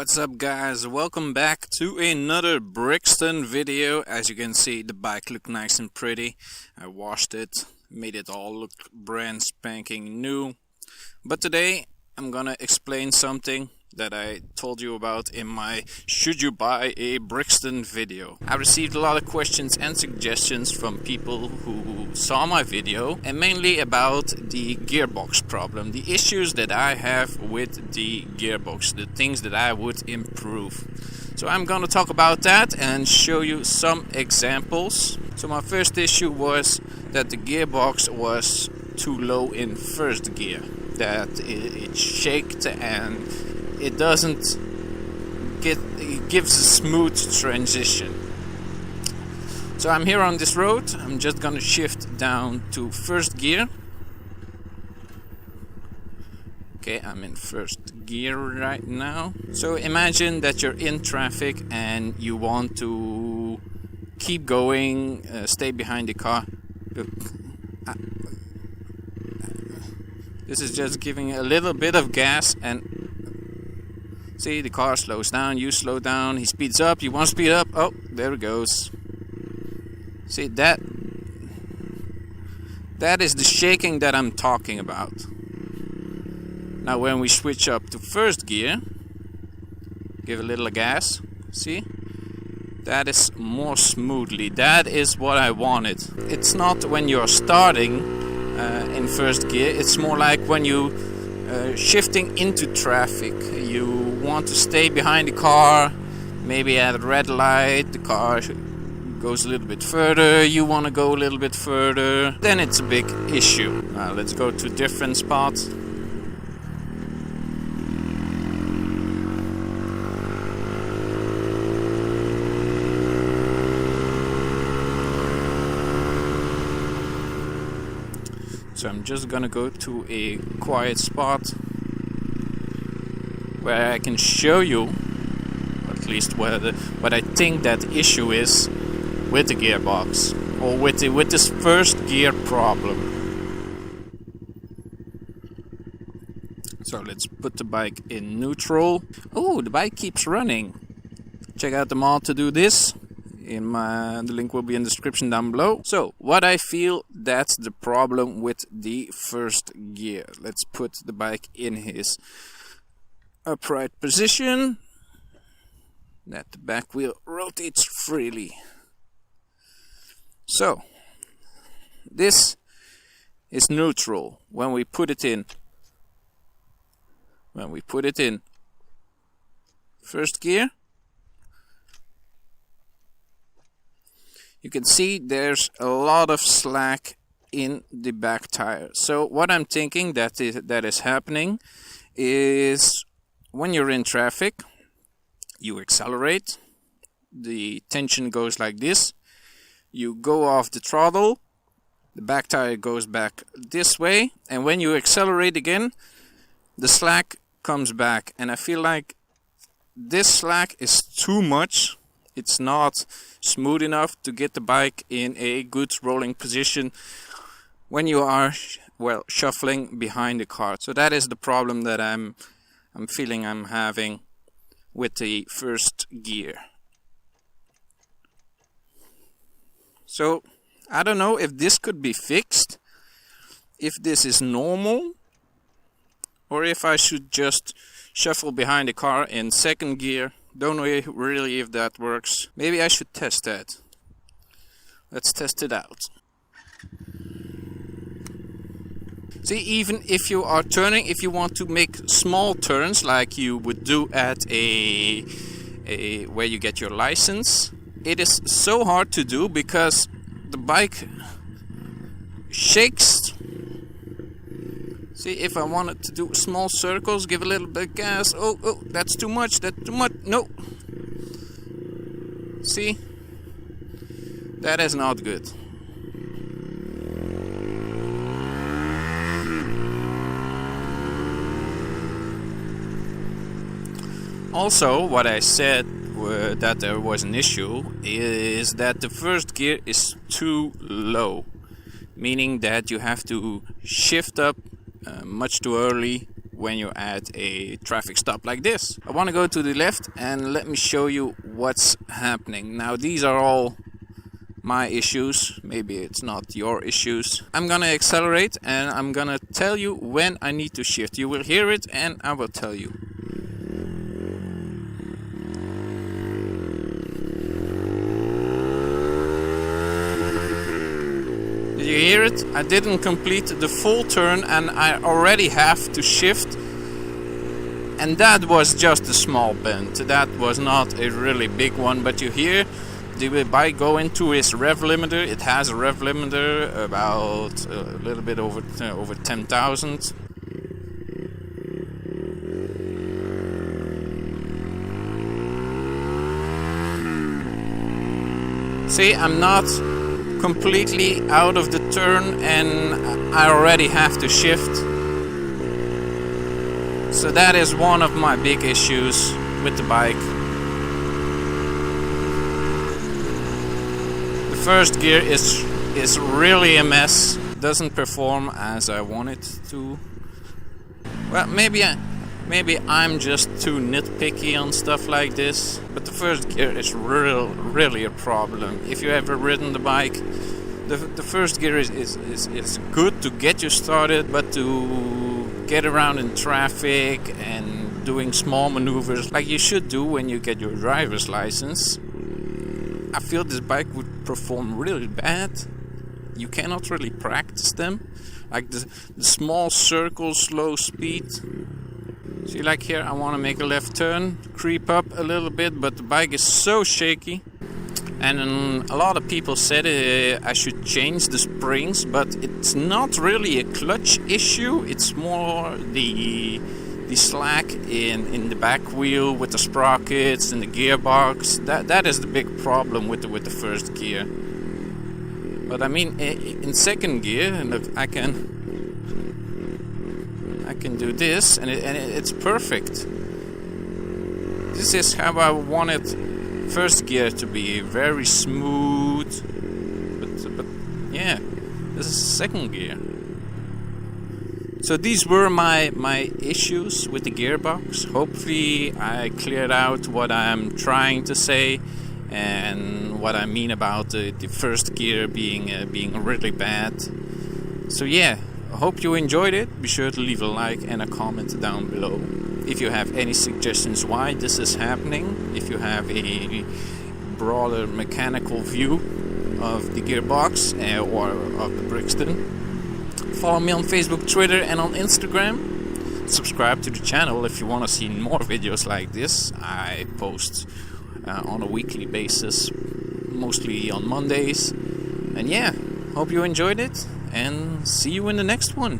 What's up guys, welcome back to another Brixton video. As you can see, the bike looked nice and pretty. I washed it, made it all look brand spanking new. But today I'm gonna explain something that I told you about in my should you buy a Brixton video. I received a lot of questions and suggestions from people who saw my video, and mainly about the gearbox problem, the issues that I have with the gearbox, the things that I would improve. So I'm gonna talk about that and show you some examples. So my first issue was that the gearbox was too low in first gear, that it shaked and it gives a smooth transition. So I'm here on this road. I'm just gonna shift down to first gear. Okay, I'm in first gear right now. So imagine that you're in traffic and you want to keep going, stay behind the car. Look, this is just giving a little bit of gas and see, the car slows down, you slow down, he speeds up, you want to speed up, oh, there it goes. See, that is the shaking that I'm talking about. Now when we switch up to first gear, give a little gas, see? That is more smoothly, that is what I wanted. It's not when you're starting in first gear, it's more like when you shifting into traffic. You want to stay behind the car, maybe at a red light, the car goes a little bit further, you want to go a little bit further, then it's a big issue. Now let's go to a different spot. So I'm just gonna go to a quiet spot where I can show you, at least what I think that issue is with the gearbox, or with this first gear problem. So let's put the bike in neutral. Oh, the bike keeps running. Check out the mod to do this. The link will be in the description down below. So what I feel that's the problem with the first gear. Let's put the bike in his upright position, that the back wheel rotates freely. So this is neutral. When we put it in first gear, you can see there's a lot of slack in the back tire. So what I'm thinking that is happening is when you're in traffic, you accelerate, the tension goes like this, you go off the throttle, the back tire goes back this way, and when you accelerate again, the slack comes back. And I feel like this slack is too much. It's not smooth enough to get the bike in a good rolling position when you are, well, shuffling behind the car. So that is the problem that I'm feeling I'm having with the first gear. So I don't know if this could be fixed, if this is normal, or if I should just shuffle behind the car in second gear. Don't know really if that works. Maybe I should test that. Let's test it out. See, even if you are turning, if you want to make small turns like you would do at where you get your license, it is so hard to do because the bike shakes. See, if I wanted to do small circles, give a little bit of gas. Oh, that's too much, no. See? That is not good. Also, what I said that there was an issue is that the first gear is too low, meaning that you have to shift up much too early when you're at a traffic stop like this. I want to go to the left and let me show you what's happening. Now these are all my issues, maybe it's not your issues. I'm gonna accelerate and I'm gonna tell you when I need to shift. You will hear it and I will tell you. Did you hear it? I didn't complete the full turn and I already have to shift. And that was just a small bend. That was not a really big one, but you hear the bike go into its rev limiter. It has a rev limiter about a little bit over 10,000. See, I'm not completely out of the turn and I already have to shift. So that is one of my big issues with the bike. The first gear is really a mess. Doesn't perform as I want it to. Well, maybe I'm just too nitpicky on stuff like this, but the first gear is really a problem. If you ever ridden the bike, the first gear is good to get you started, but to get around in traffic and doing small maneuvers like you should do when you get your driver's license, I feel this bike would perform really bad. You cannot really practice them, like the small circles, slow speed. See, like here I want to make a left turn, creep up a little bit, but the bike is so shaky. And a lot of people said I should change the springs, but it's not really a clutch issue. It's more the slack in the back wheel with the sprockets and the gearbox. That is the big problem with the first gear. But I mean, in second gear, look, I can do this, and it's perfect. This is how I wanted first gear to be, very smooth. But yeah, this is second gear. So these were my issues with the gearbox. Hopefully I cleared out what I'm trying to say and what I mean about the first gear being really bad. So yeah, I hope you enjoyed it. Be sure to leave a like and a comment down below. If you have any suggestions why this is happening, if you have a broader mechanical view of the gearbox or of the Brixton, follow me on Facebook, Twitter and on Instagram. Subscribe to the channel if you want to see more videos like this. I post on a weekly basis, mostly on Mondays. And yeah, hope you enjoyed it and see you in the next one.